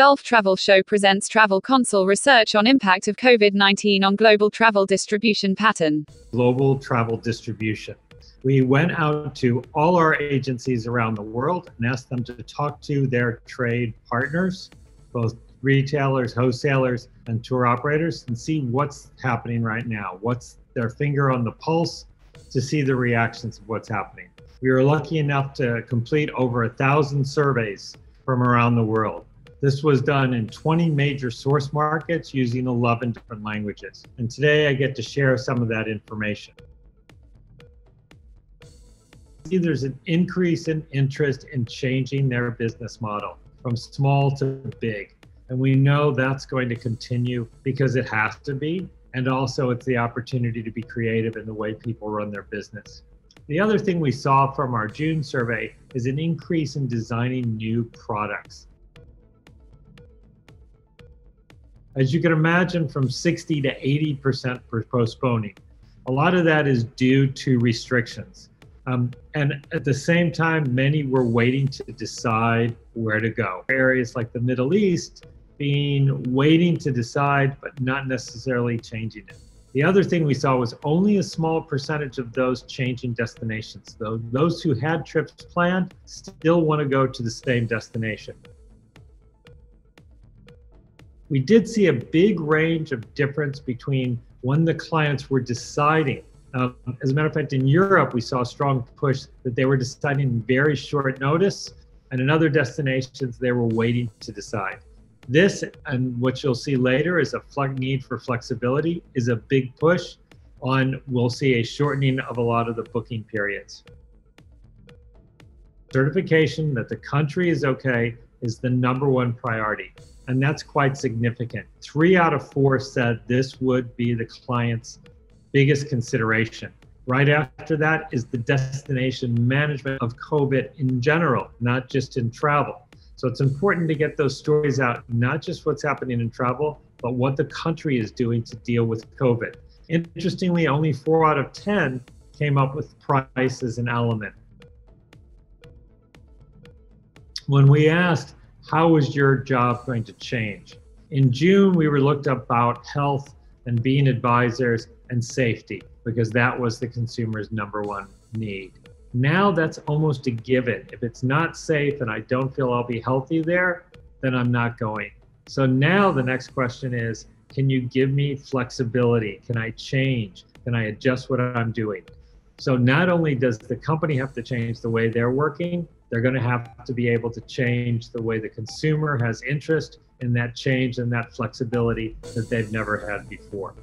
Gulf Travel Show presents Travel Consul research on impact of COVID-19 on global travel distribution pattern. Global travel distribution. We went out to all our agencies around the world and asked them to talk to their trade partners, both retailers, wholesalers, and tour operators, and see what's happening right now. What's their finger on the pulse to see the reactions of what's happening. We were lucky enough to complete over 1,000 surveys from around the world. This was done in 20 major source markets using 11 different languages. And today I get to share some of that information. There's an increase in interest in changing their business model from small to big. And we know that's going to continue because it has to be. And also it's the opportunity to be creative in the way people run their business. The other thing we saw from our June survey is an increase in designing new products. As you can imagine, from 60 to 80% for postponing. A lot of that is due to restrictions. And at the same time, many were waiting to decide where to go. Areas like the Middle East waiting to decide, but not necessarily changing it. The other thing we saw was only a small percentage of those changing destinations. Those who had trips planned still want to go to the same destination. We did see a big range of difference between when the clients were deciding. As a matter of fact, in Europe, we saw a strong push that they were deciding in very short notice, and in other destinations, they were waiting to decide. This, and what you'll see later, is a need for flexibility, is a big push on, we'll see a shortening of a lot of the booking periods. Certification that the country is okay is the #1 priority. And that's quite significant. 3 out of 4 said this would be the client's biggest consideration. Right after that is the destination management of COVID in general, not just in travel. So it's important to get those stories out, not just what's happening in travel, but what the country is doing to deal with COVID. Interestingly, only 4 out of 10 came up with price as an element. When we asked, how is your job going to change? In June, we were looked about health and being advisors and safety, because that was the consumer's #1 need. Now that's almost a given. If it's not safe and I don't feel I'll be healthy there, then I'm not going. So now the next question is, can you give me flexibility? Can I change? Can I adjust what I'm doing? So not only does the company have to change the way they're working, they're going to have to be able to change the way the consumer has interest in that change and that flexibility that they've never had before.